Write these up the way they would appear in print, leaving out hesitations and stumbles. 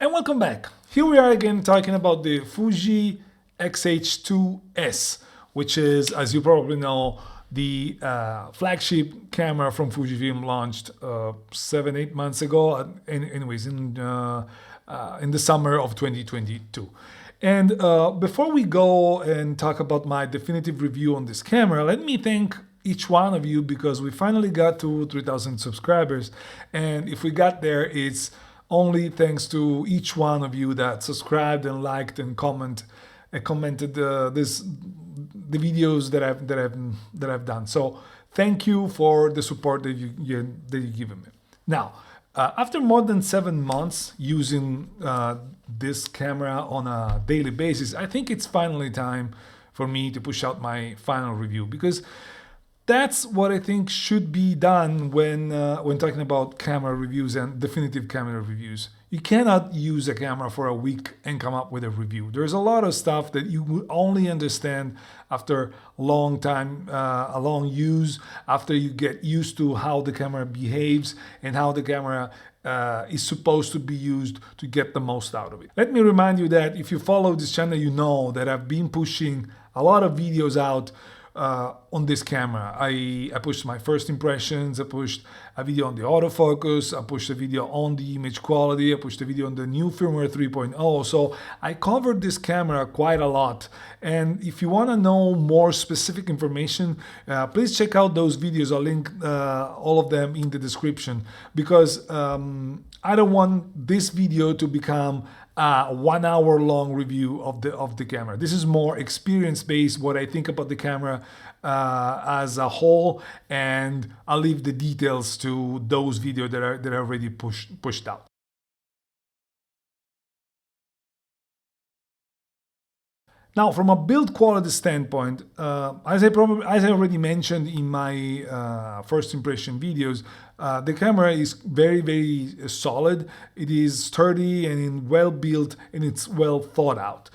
And welcome back. Here we are again talking about the Fuji X-H2s, which is, as you probably know, the flagship camera from Fujifilm, launched 7-8 months ago. Anyways, in the summer of 2022. And before we go and talk about my definitive review on this camera, let me thank each one of you, because we finally got to 3,000 subscribers. And if we got there, it's only thanks to each one of you that subscribed and liked and commented the videos that I've done. So thank you for the support that you've given me. Now, after more than 7 months using this camera on a daily basis, I think it's finally time for me to push out my final review, because that's what I think should be done when talking about camera reviews and definitive camera reviews. You cannot use a camera for a week and come up with a review. There's a lot of stuff that you will only understand after a long time, a long use, after you get used to how the camera behaves and how the camera is supposed to be used to get the most out of it. Let me remind you that if you follow this channel, you know that I've been pushing a lot of videos out on this camera. I pushed my first impressions, I pushed a video on the autofocus, I pushed a video on the image quality, I pushed a video on the new firmware 3.0. So I covered this camera quite a lot. And if you want to know more specific information, please check out those videos. I'll link all of them in the description, because I don't want this video to become a 1 hour long review of the camera. This is more experience based, what I think about the camera as a whole, and I'll leave the details to those videos that are already pushed out. Now, from a build quality standpoint, as I already mentioned in my first impression videos, the camera is very solid. It is sturdy and well built, and it's well thought out.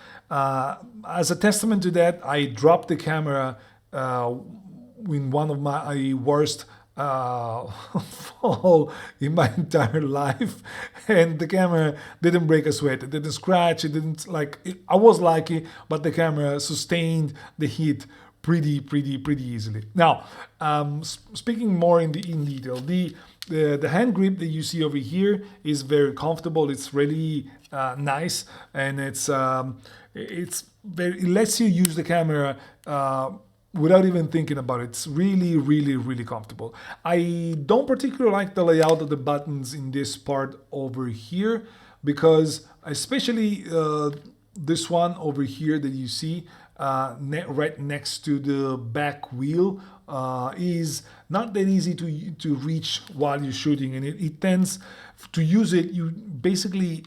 As a testament to that, I dropped the camera in one of my worst fall in my entire life, and the camera didn't break a sweat, it didn't scratch, it didn't I was lucky, but the camera sustained the heat pretty easily. Now, speaking more in detail, the hand grip that you see over here is very comfortable. It's really nice, and it lets you use the camera without even thinking about it. It's really comfortable. I don't particularly like the layout of the buttons in this part over here, because especially this one over here that you see right next to the back wheel is not that easy to reach while you're shooting, and it tends to use it. You basically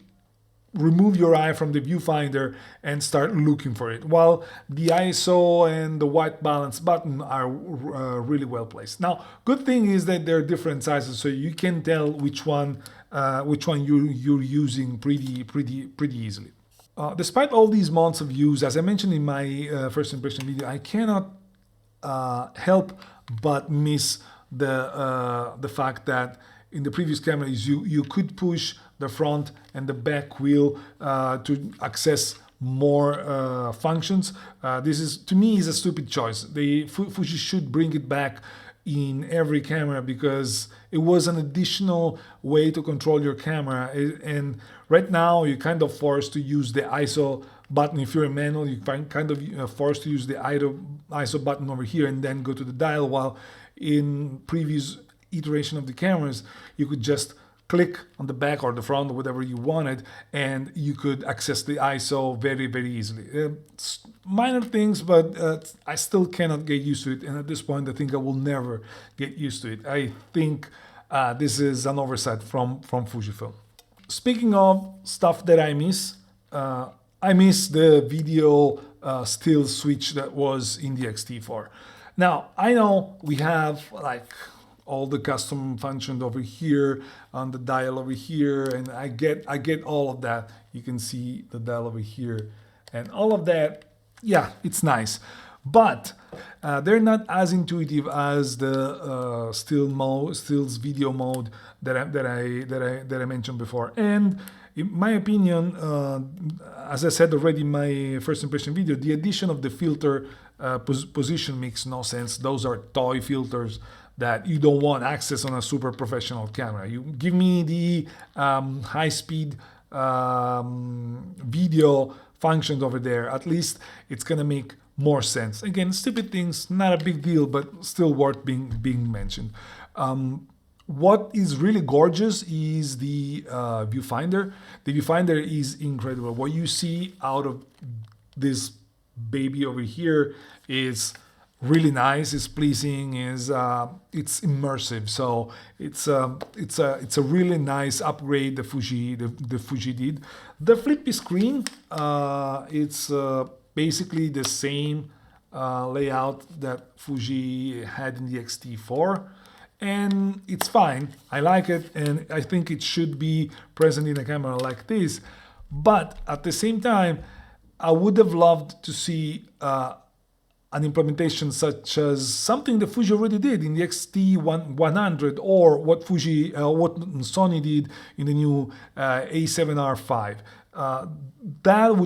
remove your eye from the viewfinder and start looking for it, while the ISO and the white balance button are really well placed. Now, good thing is that they're different sizes, so you can tell which one you're using pretty easily. Despite all these months of use, as I mentioned in my first impression video, I cannot help but miss the fact that in the previous cameras you could push the front and the back wheel to access more functions. This is, to me, is a stupid choice. Fuji should bring it back in every camera, because it was an additional way to control your camera, and right now you're kind of forced to use the ISO button. If you're a manual, you're kind of forced to use the ISO button over here and then go to the dial, while in previous iteration of the cameras you could just click on the back or the front or whatever you wanted, and you could access the ISO very easily. It's minor things, but I still cannot get used to it, and at this point I think I will never get used to it. I think this is an oversight from Fujifilm. Speaking of stuff that I miss the video still switch that was in the X-T4. Now, I know we have all the custom functions over here on the dial over here, and I get all of that. You can see the dial over here and all of that. Yeah, it's nice, but they're not as intuitive as the stills video mode that I mentioned before. And in my opinion, as I said already in my first impression video, the addition of the filter position makes no sense. Those are toy filters that you don't want access on a super professional camera. You give me the high-speed video functions over there. At least it's gonna make more sense. Again, stupid things, not a big deal, but still worth being mentioned. What is really gorgeous is the viewfinder. The viewfinder is incredible. What you see out of this baby over here is really nice, is pleasing, is it's immersive. So it's a really nice upgrade the Fuji did. The flippy screen, it's basically the same layout that Fuji had in the X-T4, and it's fine. I like it, and I think it should be present in a camera like this. But at the same time, I would have loved to see an implementation such as something that Fuji already did in the X-T100, or what Sony did in the new A7R5. That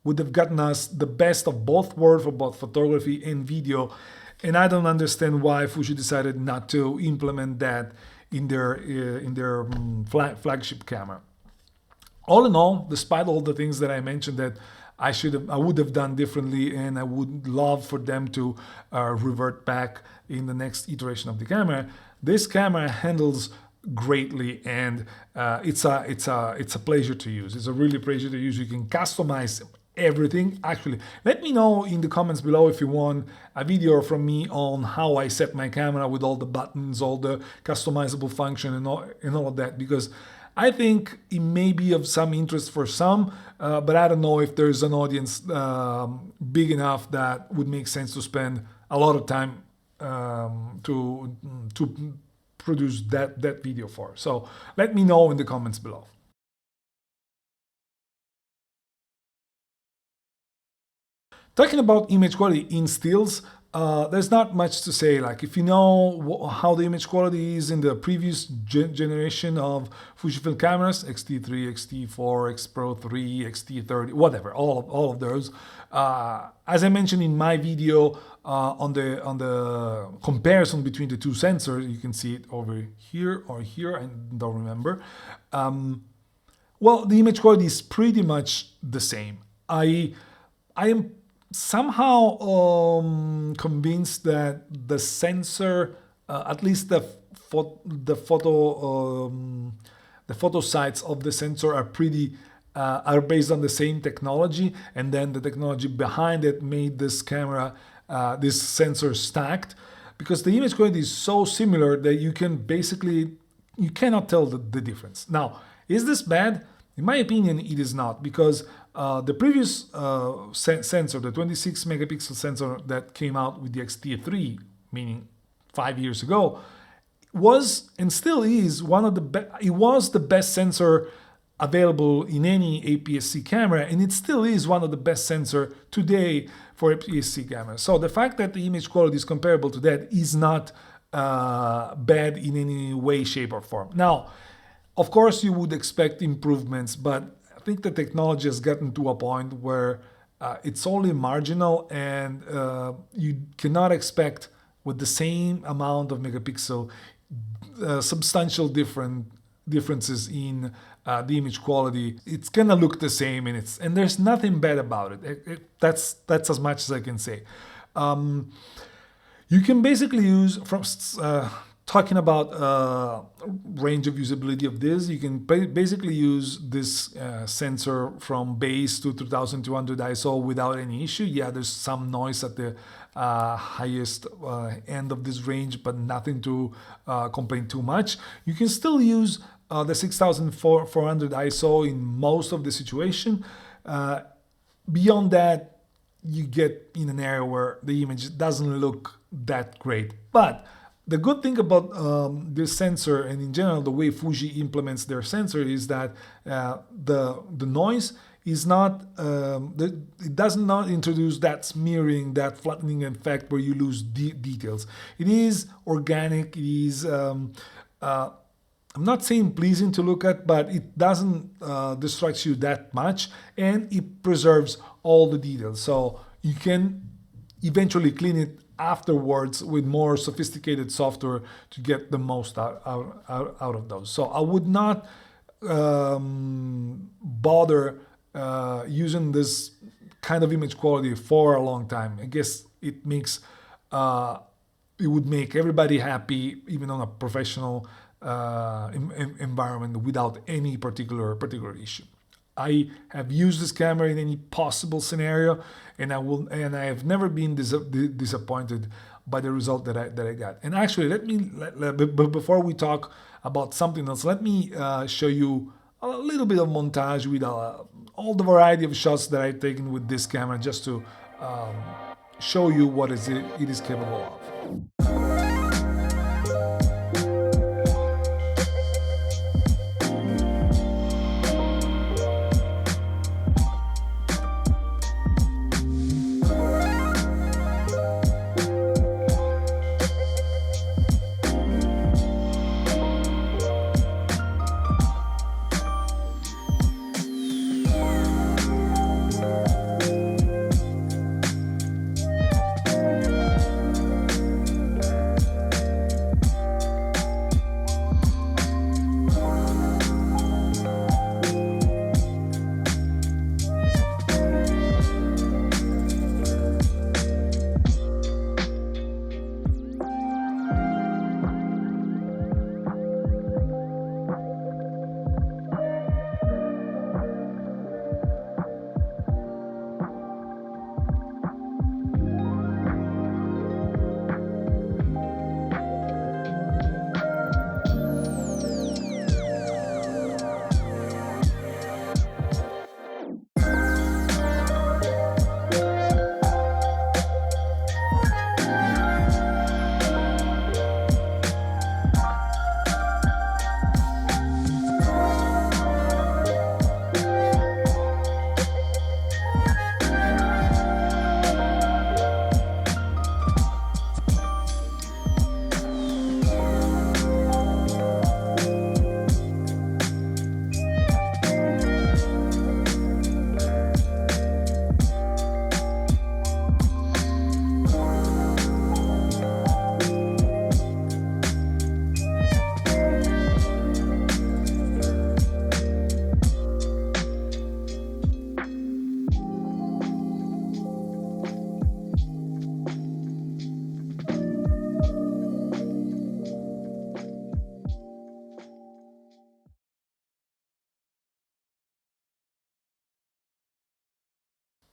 would have gotten us the best of both worlds for both photography and video, and I don't understand why Fuji decided not to implement that in their flagship camera. All in all, despite all the things that I mentioned that I would have done differently, and I would love for them to revert back in the next iteration of the camera, this camera handles greatly, and it's a pleasure to use. It's a really pleasure to use. You can customize everything. Actually, let me know in the comments below if you want a video from me on how I set my camera with all the buttons, all the customizable function, and all of that, because I think it may be of some interest for some, but I don't know if there's an audience big enough that would make sense to spend a lot of time to produce that video for. So let me know in the comments below. Talking about image quality in stills, there's not much to say. Like, if you know how the image quality is in the previous generation of Fujifilm cameras, X-T3, X-T4, X Pro 3, X-T30, whatever, all of those. As I mentioned in my video on the comparison between the two sensors, you can see it over here or here, I don't remember. Well, the image quality is pretty much the same. I am somehow convinced that the sensor, at least the photo sites of the sensor are based on the same technology, and then the technology behind it made this camera, this sensor stacked, because the image quality is so similar that you cannot tell the difference. Now, is this bad? In my opinion, it is not, because the previous sensor, the 26 megapixel sensor that came out with the X-T3, meaning 5 years ago, was and still is it was the best sensor available in any APS-C camera, and it still is one of the best sensor today for APS-C cameras. So the fact that the image quality is comparable to that is not bad in any way, shape, or form. Now, of course, you would expect improvements, but I think the technology has gotten to a point where it's only marginal, and you cannot expect with the same amount of megapixel substantial differences in the image quality. It's gonna look the same, and there's nothing bad about it. That's as much as I can say. You can basically use, from talking about range of usability of this, you can basically use this sensor from base to 2200 ISO without any issue. Yeah, there's some noise at the highest end of this range, but nothing to complain too much. You can still use the 6400 ISO in most of the situation. Beyond that, you get in an area where the image doesn't look that great. But the good thing about this sensor, and in general the way Fuji implements their sensor, is that the noise is not, it does not introduce that smearing, that flattening effect where you lose details. It is organic, it is I'm not saying pleasing to look at, but it doesn't distract you that much, and it preserves all the details. So you can eventually clean it afterwards with more sophisticated software to get the most out of those. So I would not bother using this kind of image quality for a long time. I guess it makes it would make everybody happy, even on a professional environment, without any particular issue. I have used this camera in any possible scenario, and I have never been disappointed by the result that I got. And actually, before we talk about something else, let me show you a little bit of montage with all the variety of shots that I've taken with this camera, just to show you what it is capable of.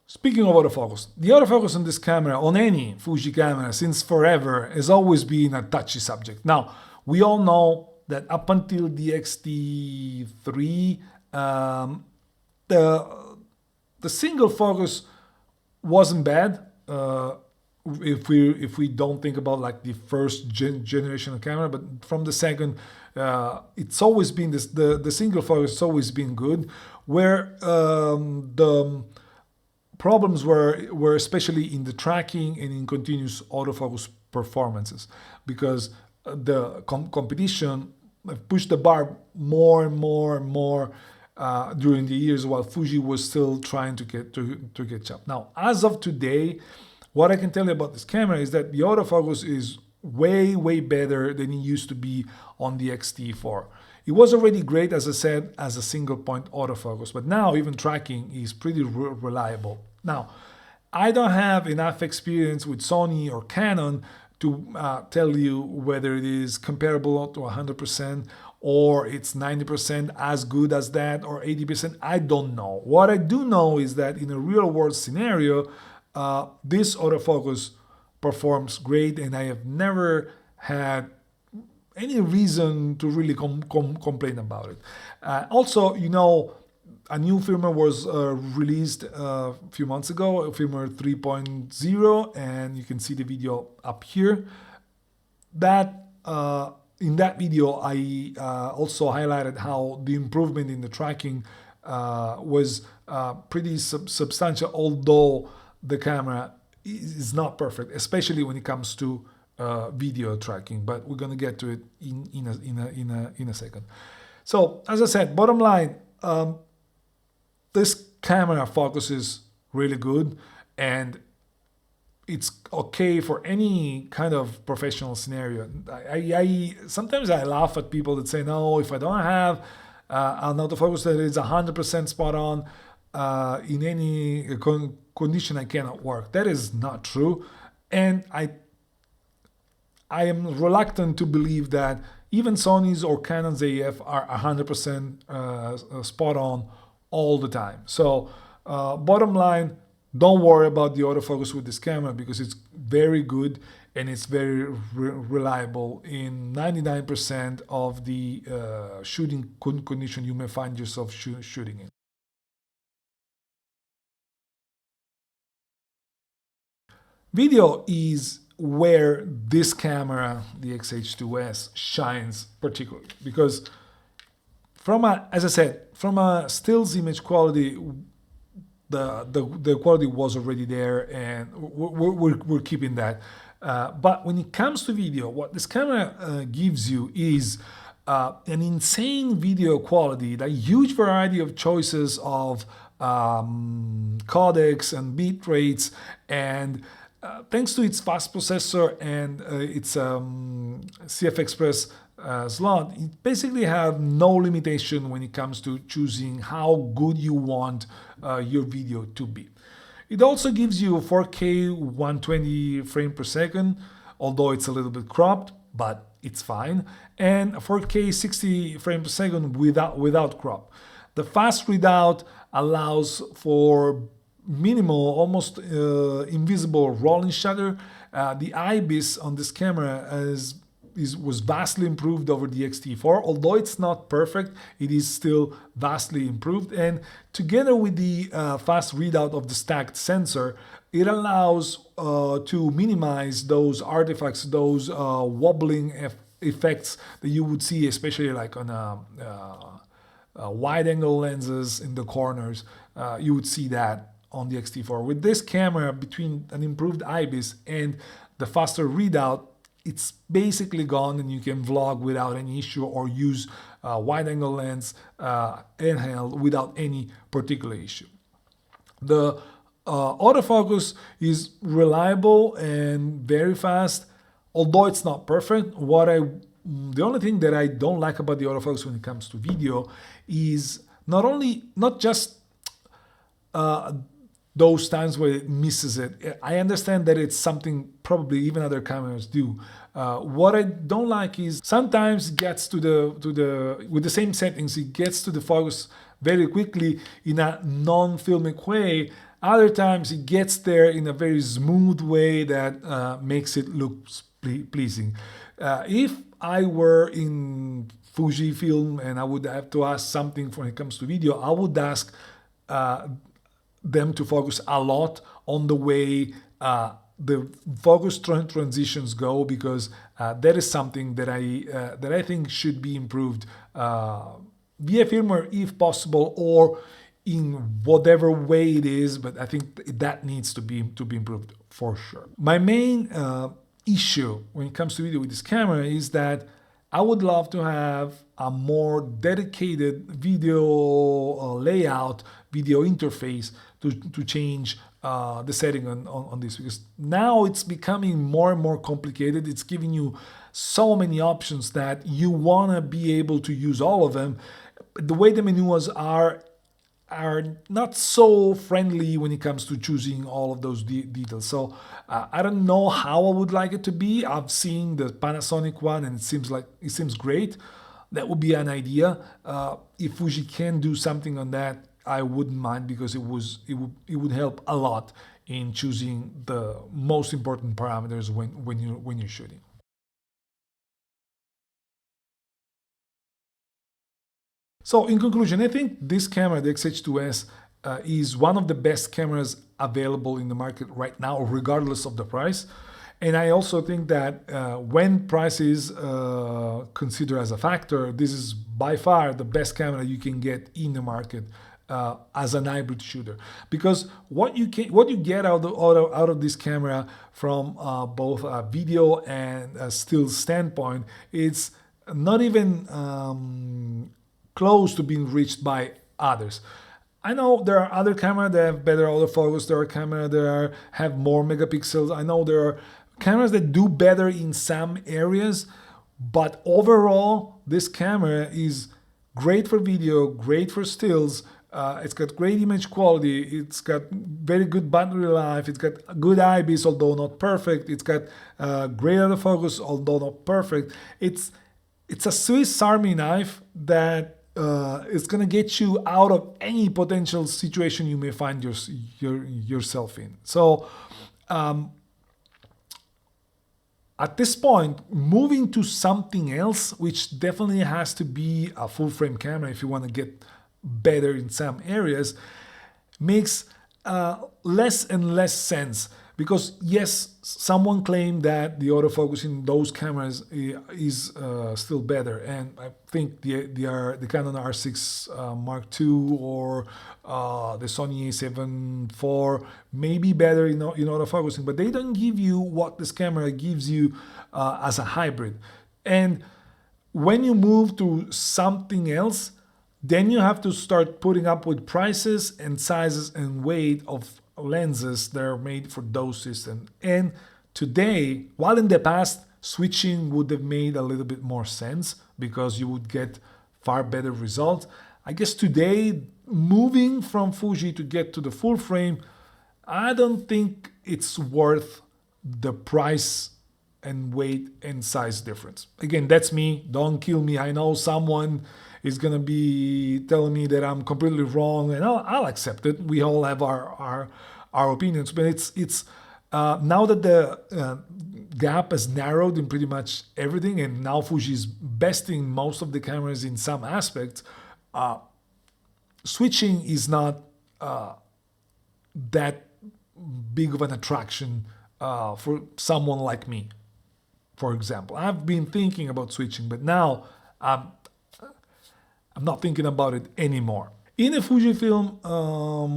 Speaking of autofocus, the autofocus on this camera, on any Fuji camera since forever, has always been a touchy subject. Now, we all know that up until the X-T3, the single focus wasn't bad. If we don't think about like the first generation of camera, but from the second, it's always been this, the single focus has always been good. Where the problems were especially in the tracking and in continuous autofocus performances, because the competition pushed the bar more and more during the years, while Fuji was still trying to catch up. Now, as of today, what I can tell you about this camera is that the autofocus is way better than it used to be on the X-T4. It was already great, as I said, as a single point autofocus, but now even tracking is pretty reliable. Now, I don't have enough experience with Sony or Canon to tell you whether it is comparable to 100% or it's 90% as good as that, or 80%. I don't know. What I do know is that in a real world scenario, this autofocus performs great, and I have never had any reason to really complain about it. Also, you know, a new firmware was released a few months ago, firmware 3.0, and you can see the video up here. That in that video, I also highlighted how the improvement in the tracking was pretty substantial, although the camera is not perfect, especially when it comes to video tracking, but we're gonna get to it in a second. So as I said, bottom line, this camera focuses really good, and it's okay for any kind of professional scenario. I sometimes I laugh at people that say, no, if I don't have an autofocus that is 100% spot on in any condition, I cannot work. That is not true, and I am reluctant to believe that even Sony's or Canon's AF are 100% spot on all the time. So bottom line, don't worry about the autofocus with this camera because it's very good and it's very reliable in 99% of the shooting condition you may find yourself shooting in. Video is where this camera, the X-H2s, shines particularly because as I said, from a stills image quality, the quality was already there, and we're keeping that. But when it comes to video, what this camera gives you is an insane video quality, a huge variety of choices of codecs and bit rates, and thanks to its fast processor and its CF Express slot, you basically have no limitation when it comes to choosing how good you want your video to be. It also gives you 4K 120 frame per second, although it's a little bit cropped, but it's fine, and 4K 60 frame per second without crop. The fast readout allows for minimal, almost invisible rolling shutter. The IBIS on this camera was vastly improved over the X-T4. Although it's not perfect, it is still vastly improved. And together with the fast readout of the stacked sensor, it allows to minimize those artifacts, those wobbling effects that you would see, especially like on wide-angle lenses in the corners. You would see that on the X-T4. With this camera, between an improved IBIS and the faster readout, it's basically gone, and you can vlog without any issue or use wide-angle lens handheld without any particular issue. The autofocus is reliable and very fast, although it's not perfect. The only thing that I don't like about the autofocus when it comes to video is not just those times where it misses it. I understand that it's something probably even other cameras do. What I don't like is sometimes it gets with the same settings, it gets to the focus very quickly in a non-filmic way. Other times it gets there in a very smooth way that makes it look pleasing. If I were in Fujifilm and I would have to ask something when it comes to video, I would ask them to focus a lot on the way the focus transitions go, because that is something that I think should be improved via firmware if possible, or in whatever way it is, but I think that needs to be improved for sure. My main issue when it comes to video with this camera is that I would love to have a more dedicated video layout, video interface to change the setting on this, because now it's becoming more and more complicated. It's giving you so many options that you want to be able to use all of them. The way the menus are not so friendly when it comes to choosing all of those details. So I don't know how I would like it to be. I've seen the Panasonic one and it seems great. That would be an idea. If Fuji can do something on that, I wouldn't mind, because it would help a lot in choosing the most important parameters when you're shooting. So in conclusion, I think this camera, the X-H2s, is one of the best cameras available in the market right now, regardless of the price. And I also think that when price is considered as a factor, this is by far the best camera you can get in the market as an hybrid shooter, because what you get out of this camera from both a video and a still standpoint, it's not even close to being reached by others. I know there are other cameras that have better autofocus. There are cameras that have more megapixels. I know there are cameras that do better in some areas, but overall, this camera is great for video, great for stills. It's got great image quality. It's got very good battery life. It's got good IBIS, although not perfect. It's got great autofocus, although not perfect. It's a Swiss Army knife that it's gonna get you out of any potential situation you may find yourself in. So at this point, moving to something else, which definitely has to be a full frame camera if you want to get better in some areas, makes less and less sense. Because yes, someone claimed that the autofocus in those cameras is still better, and I think the Canon R6 Mark II or the Sony a7 IV may be better in autofocusing, but they don't give you what this camera gives you as a hybrid. And when you move to something else, then you have to start putting up with prices and sizes and weight of lenses that are made for those systems. And today, while in the past switching would have made a little bit more sense because you would get far better results, I guess today, moving from Fuji to get to the full frame, I don't think it's worth the price and weight and size difference. Again, that's me. Don't kill me. I know someone is gonna be telling me that I'm completely wrong, and I'll accept it. We all have our opinions, but it's now that the gap has narrowed in pretty much everything, and now Fuji is besting most of the cameras in some aspects. Switching is not that big of an attraction for someone like me. For example, I've been thinking about switching, but now I'm not thinking about it anymore. In the Fujifilm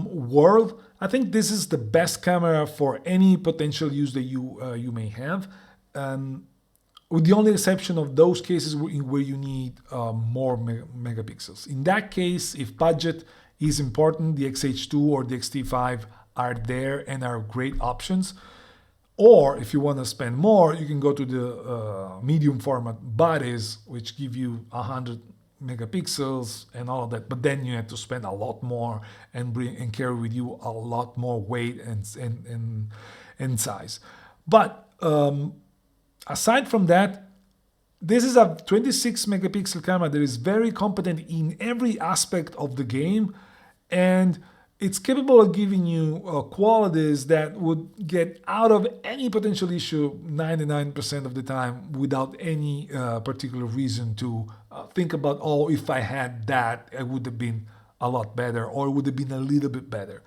world, I think this is the best camera for any potential use that you may have, with the only exception of those cases where you need more megapixels. In that case, if budget is important, the X-H2 or the X-T5 are there and are great options. Or if you want to spend more, you can go to the medium format bodies, which give you 100 megapixels and all of that. But then you have to spend a lot more and carry with you a lot more weight and size. But aside from that, this is a 26 megapixel camera that is very competent in every aspect of the game, and it's capable of giving you qualities that would get out of any potential issue 99% of the time without any particular reason to think about, oh, if I had that, it would have been a lot better, or it would have been a little bit better.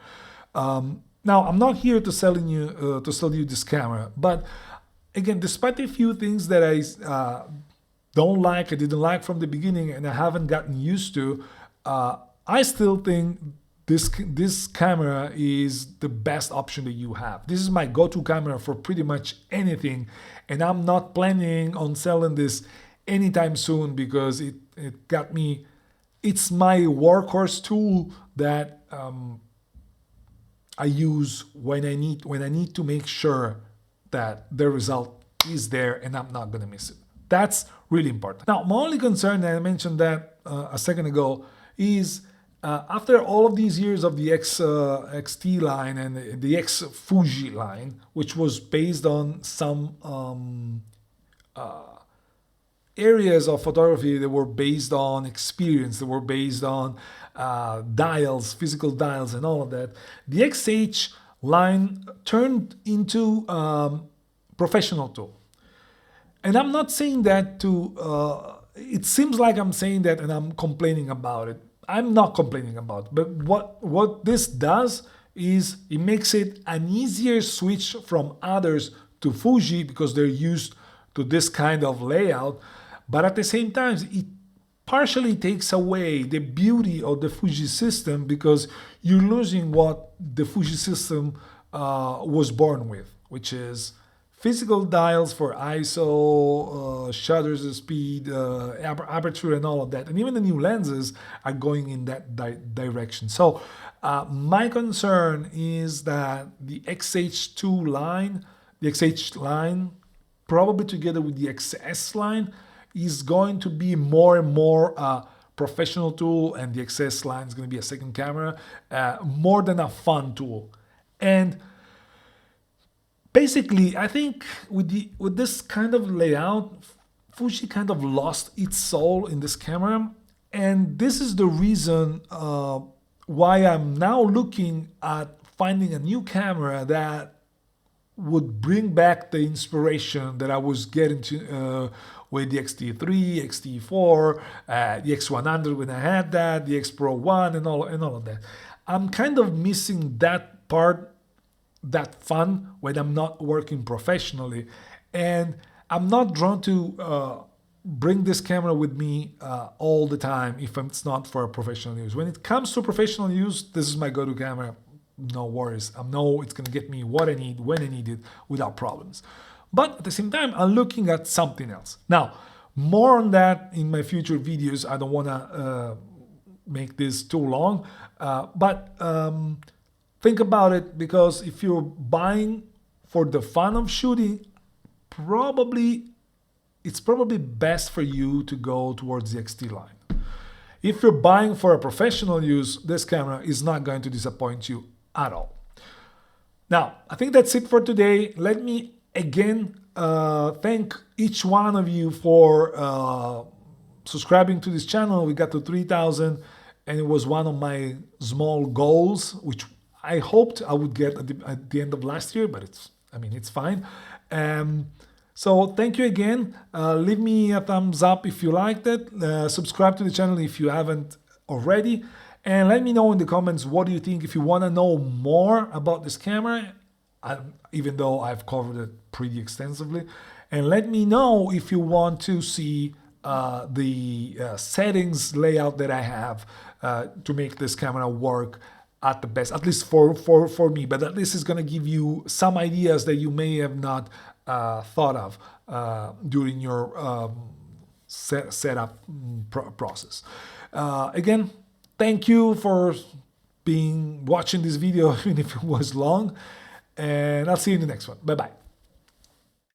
Now, I'm not here to sell you this camera, but again, despite a few things that I I didn't like from the beginning, and I haven't gotten used to, I still think this camera is the best option that you have. This is my go-to camera for pretty much anything, and I'm not planning on selling this anytime soon because it got me. It's my workhorse tool that I use when I need to make sure that the result is there and I'm not gonna miss it. That's really important. Now, my only concern, and I mentioned that a second ago, is after all of these years of the XT line and the X Fuji line, which was based on some areas of photography that were based on experience, that were based on dials, physical dials and all of that, the X-H line turned into professional tool. And I'm not saying that it seems like I'm saying that and I'm complaining about it. I'm not complaining about it, but what this does is it makes it an easier switch from others to Fuji because they're used to this kind of layout, but at the same time, it partially takes away the beauty of the Fuji system, because you're losing what the Fuji system was born with, which is physical dials for ISO, shutter speed, aperture, and all of that. And even the new lenses are going in that direction. So my concern is that the X-H2 line, the X-H line, probably together with the X-S line, is going to be more and more professional tool, and the X-S line is going to be a second camera, more than a fun tool. And basically, I think with this kind of layout, Fuji kind of lost its soul in this camera, and this is the reason why I'm now looking at finding a new camera that would bring back the inspiration that I was getting to with the X-T3, X-T4, the X100 when I had that, the X Pro 1, and all of that. I'm kind of missing that part, that fun, when I'm not working professionally, and I'm not drawn to bring this camera with me all the time if it's not for professional use. When it comes to professional use, this is my go-to camera. No worries. I know it's going to get me what I need when I need it without problems. But at the same time, I'm looking at something else. Now, more on that in my future videos. I don't want to make this too long, but think about it, because if you're buying for the fun of shooting, it's probably best for you to go towards the XT line. If you're buying for a professional use, this camera is not going to disappoint you at all. Now, I think that's it for today. Let me again thank each one of you for subscribing to this channel. We got to 3,000, and it was one of my small goals, which I hoped I would get at the end of last year, but it's fine. So thank you again. Leave me a thumbs up if you liked it. Subscribe to the channel if you haven't already. And let me know in the comments, what do you think? If you want to know more about this camera, even though I've covered it pretty extensively. And let me know if you want to see the settings layout that I have to make this camera work at the best, at least for me. But at least it's going to give you some ideas that you may have not thought of during your setup process. Again, thank you for watching this video, even if it was long, and I'll see you in the next one. Bye-bye.